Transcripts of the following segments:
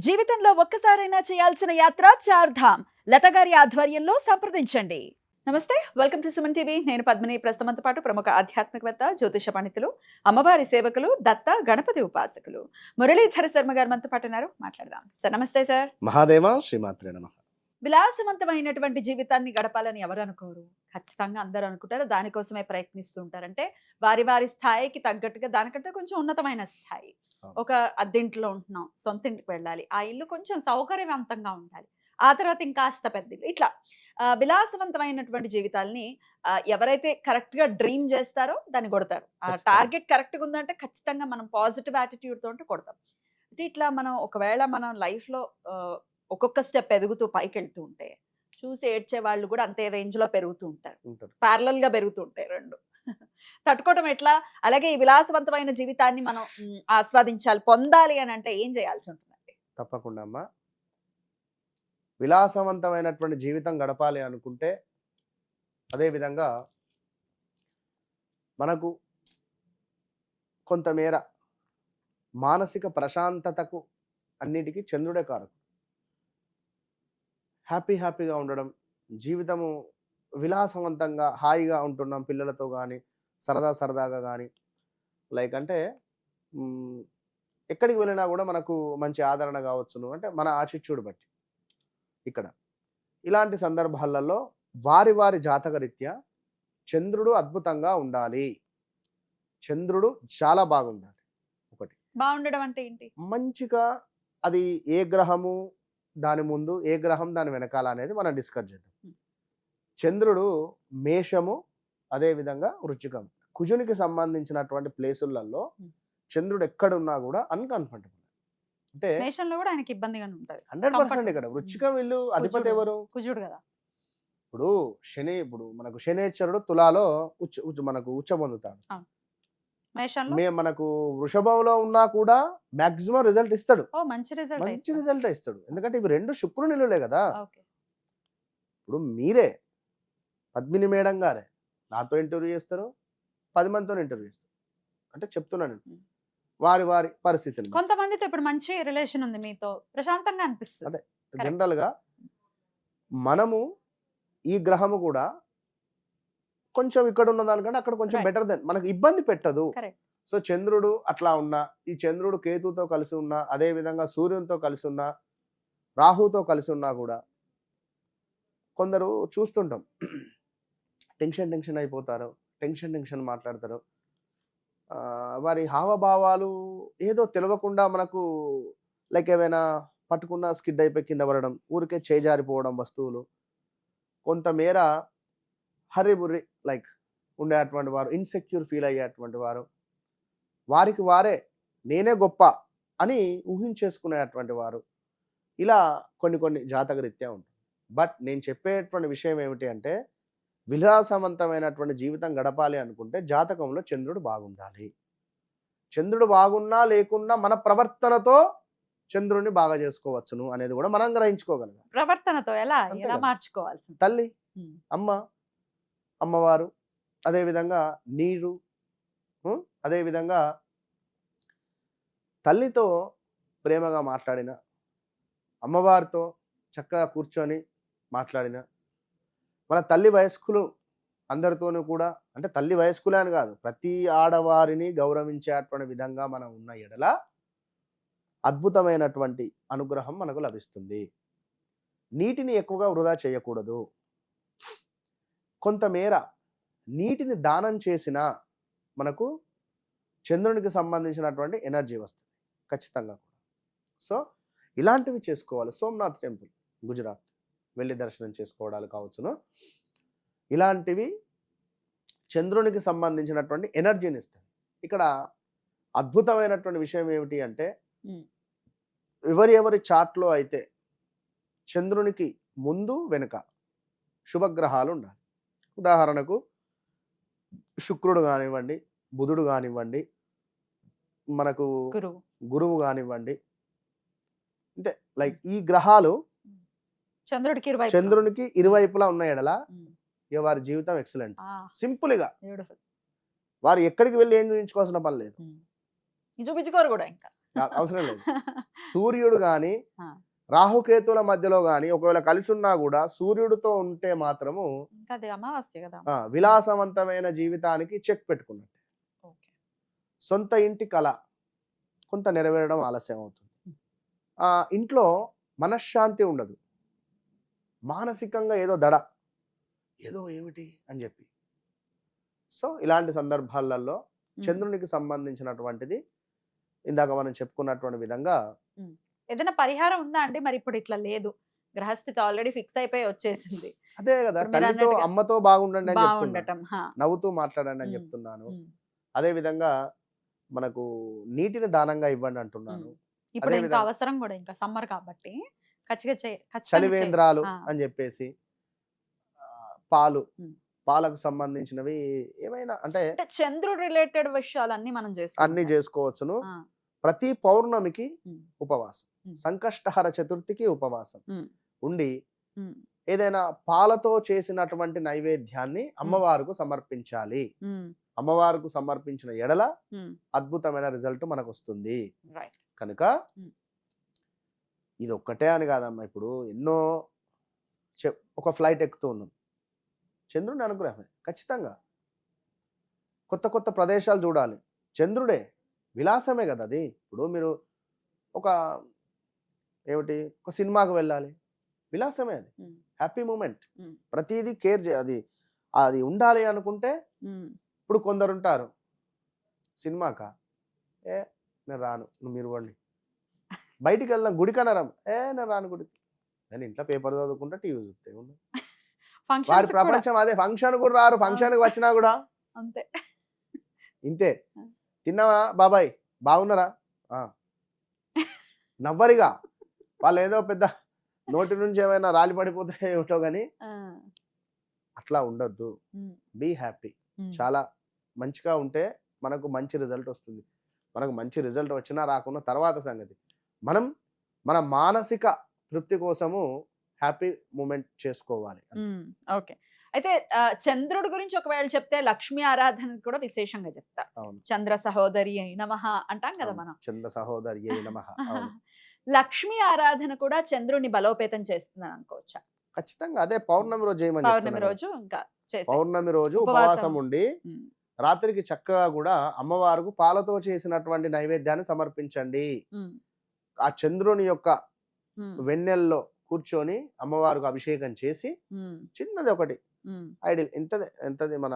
జీవితంలో ఒక్కసారైనా చేయాల్సిన యాత్ర చార్ధామ్ లత గారి ఆధ్వర్యంలో సంప్రదించండి. నమస్తే, వెల్కమ్ టు సుమన్ టీవీ. నేను పద్మిని. ప్రస్తుతంతో పాటు ప్రముఖ ఆధ్యాత్మికవేత్త, జ్యోతిష పండితులు, అమ్మవారి సేవకులు, దత్త గణపతి ఉపాసకులు మురళీధర శర్మ గారు మనతో పాటు ఉన్నారు. మాట్లాడదాం. సార్ నమస్తే. సార్ మహాదేవ శ్రీమాత్రే నమః. విలాసవంతమైనటువంటి జీవితాన్ని గడపాలని ఎవరు అనుకోరు, ఖచ్చితంగా అందరూ అనుకుంటారు. దానికోసమే ప్రయత్నిస్తూ ఉంటారు. అంటే వారి వారి స్థాయికి తగ్గట్టుగా దానికంటే కొంచెం ఉన్నతమైన స్థాయి. ఒక అద్దెంట్లో ఉంటున్నాం, సొంత ఇంటికి వెళ్ళాలి, ఆ ఇల్లు కొంచెం సౌకర్యవంతంగా ఉండాలి, ఆ తర్వాత ఇంకాస్త పెద్ద ఇల్లు, ఇట్లా విలాసవంతమైనటువంటి జీవితాల్ని ఎవరైతే కరెక్ట్ గా డ్రీమ్ చేస్తారో దాన్ని కొడతారు. ఆ టార్గెట్ కరెక్ట్ గా ఉందంటే ఖచ్చితంగా మనం పాజిటివ్ యాటిట్యూడ్ తోటి కొడతాం. అయితే ఇట్లా మనం ఒకవేళ మనం లైఫ్ లో ఒక్కొక్క స్టెప్ ఎదుగుతూ పైకి వెళ్తూ ఉంటే చూసి ఏడ్చే వాళ్ళు కూడా అంతే రేంజ్ లో పెరుగుతూ ఉంటారు. ప్యారలల్ గా పెరుగుతూ ఉంటాయి రెండు. తట్టుకోవటం ఎట్లా? అలాగే ఈ విలాసవంతమైన జీవితాన్ని మనం ఆస్వాదించాలి, పొందాలి అని అంటే ఏం చేయాల్సి ఉంటుందండి? తప్పకుండా అమ్మా. విలాసవంతమైనటువంటి జీవితం గడపాలి అనుకుంటే అదేవిధంగా మనకు కొంతమేర మానసిక ప్రశాంతతకు అన్నిటికీ చంద్రుడే కారకుడు. హ్యాపీగా ఉండడం, జీవితము విలాసవంతంగా హాయిగా ఉంటున్నాం పిల్లలతో కానీ సరదాగా కానీ, లైక్ అంటే ఎక్కడికి వెళ్ళినా కూడా మనకు మంచి ఆదరణ కావచ్చును, అంటే మన ఆటిట్యూడ్ బట్టి. ఇక్కడ ఇలాంటి సందర్భాలలో వారి వారి జాతకరీత్యా చంద్రుడు అద్భుతంగా ఉండాలి, చంద్రుడు చాలా బాగుండాలి. ఒకటి బాగుండడం అంటే ఏంటి? మంచిగా అది ఏ గ్రహము దాని ముందు, ఏ గ్రహం దాని వెనకాల అనేది మనం డిస్కస్ చేద్దాం. చంద్రుడు మేషము, అదేవిధంగా వృశ్చికం, కుజునికి సంబంధించినటువంటి ప్లేసులలో చంద్రుడు ఎక్కడున్నా కూడా అన్కంఫర్టబుల్. అంటే మేషంలో కూడా ఆయనకి ఇబ్బందిగా ఉంటుంది 100%. ఇక్కడ వృశ్చికం ఇల్లు అధిపతి ఎవరు? కుజుడు కదా. ఇప్పుడు మనకు శనేశ్వరుడు తులాలో మనకు ఉచ్చ పొందుతాడు. మనకు వృషభంలో ఉన్నా కూడా మాక్సిమం రిజల్ట్ ఇస్తాడు, మంచి రిజల్ట్ ఇస్తాడు. ఎందుకంటే ఇవి రెండు శుక్రుని ఇల్లులే కదా. ఇప్పుడు మీరే పద్మిని మేడం గారే నాతో ఇంటర్వ్యూ చేస్తారు, 10 మందితో ఇంటర్వ్యూ చేస్తారు. అంటే చెప్తున్నాను వారి వారి పరిస్థితులు. కొంతమందితో ఇప్పుడు మంచి రిలేషన్ ఉంది, మీతో ప్రశాంతంగా అనిపిస్తుంది. అదే జనరల్ గా మనము ఈ గ్రహము కూడా కొంచెం ఇక్కడ ఉన్న దానికంటే అక్కడ కొంచెం బెటర్ దెన్, మనకు ఇబ్బంది పెట్టదు. సో చంద్రుడు అట్లా ఉన్నా, ఈ చంద్రుడు కేతుతో కలిసి ఉన్నా, అదే విధంగా సూర్యునితో కలిసి ఉన్నా, రాహుతో కలిసి ఉన్నా కూడా కొందరు చూస్తుంటాం టెన్షన్ అయిపోతారు, టెన్షన్ మాట్లాడతారు. వారి హావభావాలు ఏదో తెలియకుండా మనకు లైక్ ఏమైనా పట్టుకున్న స్కిడ్ అయిపోయి కింద పడడం, ఊరికే చేజారిపోవడం, వస్తువులు కొంతమేర హర్రిబుర్రి లైక్ ఉండేటువంటి వారు, ఇన్సెక్యూర్ ఫీల్ అయ్యేటువంటి వారు, వారికి వారే నేనే గొప్ప అని ఊహించేసుకునేటువంటి వారు, ఇలా కొన్ని జాతకరీత్యా ఉంటుంది. బట్ నేను చెప్పేటువంటి విషయం ఏమిటి అంటే, విలాసవంతమైనటువంటి జీవితం గడపాలి అనుకుంటే జాతకంలో చంద్రుడు బాగుండాలి. చంద్రుడు బాగున్నా లేకున్నా మన ప్రవర్తనతో చంద్రుడిని బాగా చేసుకోవచ్చును అనేది కూడా మనం గ్రహించుకోగలం. ప్రవర్తనతో ఎలా మార్చుకోవాల్సి? తల్లి, అమ్మవారు, అదేవిధంగా నీరు, అదేవిధంగా తల్లితో ప్రేమగా మాట్లాడిన, అమ్మవారితో చక్కగా కూర్చొని మాట్లాడిన, మన తల్లి వయస్కులు అందరితోనూ కూడా, అంటే తల్లి వయస్కులే అని కాదు, ప్రతి ఆడవారిని గౌరవించేటువంటి విధంగా మనం ఉన్న ఎడల అద్భుతమైనటువంటి అనుగ్రహం మనకు లభిస్తుంది. నీటిని ఎక్కువగా వృధా చేయకూడదు. కొంతమేర నీటిని దానం చేసిన మనకు చంద్రునికి సంబంధించినటువంటి ఎనర్జీ వస్తుంది ఖచ్చితంగా కూడా. సో ఇలాంటివి చేసుకోవాలి. సోమనాథ్ టెంపుల్ గుజరాత్ వెళ్ళి దర్శనం చేసుకోవడాలు కావచ్చును, ఇలాంటివి చంద్రునికి సంబంధించినటువంటి ఎనర్జీని ఇస్తాయి. ఇక్కడ అద్భుతమైనటువంటి విషయం ఏమిటి అంటే, ఎవరి చార్ట్లో అయితే చంద్రునికి ముందు వెనుక శుభగ్రహాలు ఉండాలి. ఉదాహరణకు శుక్రుడు కానివ్వండి, బుధుడు కానివ్వండి, మనకు గురువు కానివ్వండి, అంటే లైక్ ఈ గ్రహాలు చంద్రునికి ఇరువైపులా ఉన్న ఎడల వారి జీవితం ఎక్సలెంట్. సింపుల్ గా వారు ఎక్కడికి వెళ్ళి ఏం చూపించుకోవాల్సిన పని లేదు. చూపించుకోరు కూడా ఇంకా. అవసరం లేదు. సూర్యుడు గాని ఆ. రాహుకేతుల మధ్యలో గాని ఒకవేళ కలిసి ఉన్నా కూడా సూర్యుడితో ఉంటే మాత్రము ఇంకా అది అమావాస్య కదా. విలాసవంతమైన జీవితానికి చెక్ పెట్టుకున్నట్టు. ఓకే. సొంత ఇంటి కళ కొంత నెరవేరడం ఆలస్యం అవుతుంది. ఇంట్లో మనశ్శాంతి ఉండదు, మానసికంగా ఏదో దడ, ఏదో ఏమిటి అని చెప్పి. సో ఇలాంటి సందర్భాలలో చంద్రునికి సంబంధించినటువంటిది ఇందాక మనం చెప్పుకున్నటువంటి విధంగా ఏదైనా పరిహారం ఉందా అండి? మరి ఇప్పుడు ఇట్లా లేదు, గ్రహస్థితి ఆల్రెడీ ఫిక్స్ అయిపోయి వచ్చేసింది. అదే కదా, ఇప్పుడు మీరు తల్లితో అన్నట్టుగా అమ్మతో బాగుండండి అని చెప్తున్నా, బాగుండటం. నవ్వుతూ మాట్లాడండి అని చెప్తున్నాను. అదే విధంగా మనకు నీటిని దానంగా ఇవ్వండి అంటున్నాను. ఇప్పుడు అదే ఇంకా విధంగా అవసరం కూడా, ఇంకా సమ్మర్ కాబట్టి ఖచ్చితంగా చలివేంద్రాలు ఆ. అని చెప్పేసి పాలు, ఉమ్. పాలకు సంబంధించినవి ఏమైనా అంటే అంటే చంద్రుడు రిలేటెడ్ విషయాలన్నీ మనం అన్ని చేస్తాం. చేసుకోవచ్చును. ప్రతి పౌర్ణమికి ఉమ్. ఉపవాసం, ఉమ్. సంకష్టహర చతుర్థికి ఉపవాసం ఉమ్. ఉండి ఉమ్. ఏదైనా పాలతో చేసినటువంటి నైవేద్యాన్ని అమ్మవారికి సమర్పించాలి. ఉమ్. అమ్మవారికి సమర్పించిన ఎడల ఉమ్. అద్భుతమైన రిజల్ట్ మనకు వస్తుంది. రైట్. కనుక ఉమ్. ఇది ఒక్కటే అని కాదమ్మా, ఇప్పుడు ఎన్నో ఒక ఫ్లైట్ ఎక్కుతూ ఉన్నాం, చంద్రుని అనుగ్రహమే ఖచ్చితంగా. కొత్త కొత్త ప్రదేశాలు చూడాలి, చంద్రుడే, విలాసమే కదా అది. ఇప్పుడు మీరు ఒక ఏమిటి ఒక సినిమాకు వెళ్ళాలి, విలాసమే అది, హ్యాపీ మూమెంట్. ప్రతిదీ కేర్ అది అది ఉండాలి అనుకుంటే. ఇప్పుడు కొందరు ఉంటారు సినిమాకా, నేను రాను, మీరు వండి, బయటికి వెళ్దాం గుడికనరం, నేను రాను గుడికి, నేను ఇంట్లో పేపర్ చదువుకుంటా టీవీ చూస్తే వారి ప్రపంచం అదే. ఫంక్షన్ కూడా రారు, ఫంక్షన్కి వచ్చినా కూడా అంతే ఇంతే. తిన్నావా బాబాయ్, బాగున్నారా, నవ్వరిగా. వాళ్ళు ఏదో పెద్ద నోటి నుంచి ఏమైనా రాలి పడిపోతే ఏమిటో కానీ అట్లా ఉండొద్దు. Be happy. చాలా మంచిగా ఉంటే మనకు మంచి రిజల్ట్ వస్తుంది. మనకు మంచి రిజల్ట్ వచ్చినా రాకున్నా తర్వాత సంగతి. మనం మన మానసిక తృప్తి కోసము హ్యాపీ మూమెంట్ చేసుకోవాలి. ఓకే. అయితే చంద్రుడి గురించి ఒకవేళ చెప్తే లక్ష్మీ ఆరాధన కూడా విశేషంగా చెప్తా. చంద్ర సహోదరి నమః అంటాం కదా మనం. చంద్ర సహోదరి నమః. లక్ష్మీ ఆరాధన కూడా చంద్రుడిని బలోపేతం చేస్తుందని అనుకోవచ్చా? ఖచ్చితంగా. అదే పౌర్ణమి రోజు చేయమని. పౌర్ణమి రోజు ఇంకా పౌర్ణమి రోజు ఉపవాసం ఉండి రాత్రికి చక్కగా కూడా అమ్మవారికి పాలతో చేసినటువంటి నైవేద్యాన్ని సమర్పించండి. ఆ చంద్రుని యొక్క వెన్నెల్లో కూర్చొని అమ్మవారికి అభిషేకం చేసి చిన్నది ఒకటి ఐడియల్ ఎంతది మన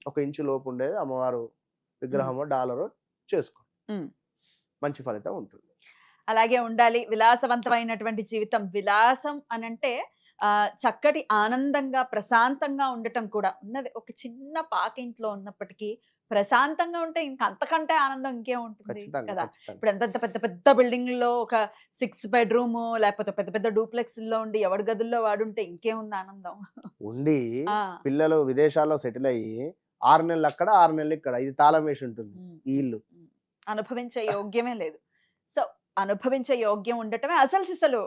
1 ఇంచు లోపు ఉండేది అమ్మవారు విగ్రహమో డాలరో చేసుకో, మంచి ఫలితం ఉంటుంది. అలాగే ఉండాలి. విలాసవంతమైనటువంటి జీవితం. విలాసం అనంటే చక్కటి ఆనందంగా ప్రశాంతంగా ఉండటం కూడా ఉన్నది. ఒక చిన్న పాకింట్లో ఉన్నప్పటికీ ప్రశాంతంగా ఉంటే ఇంక అంతకంటే ఆనందం ఇంకేం ఉంటుంది కదా. ఇప్పుడు ఎంత పెద్ద పెద్ద బిల్డింగ్ లో ఒక 6 బెడ్రూమ్ లేకపోతే పెద్ద పెద్ద డూప్లెక్స్ లో ఉండి ఎవరి గదుల్లో వాడుంటే ఇంకేముంది ఆనందం ఉండి. పిల్లలు విదేశాల్లో సెటిల్ అయ్యి 6 నెలలు అక్కడ 6 నెలలు ఇక్కడ, ఇది తాళం వేసి ఉంటుంది ఈ ఇల్లు. అనుభవించే యోగ్యమే లేదు. సో అనుభవించే యోగ్యం ఉండటమే అసలు సిసలు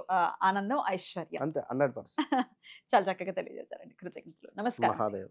ఆనందం, ఐశ్వర్యం. అంతే 100%. చాలా చక్కగా తెలియజేశారండి. కృతజ్ఞతలు. నమస్కారం. మహాదేవ్.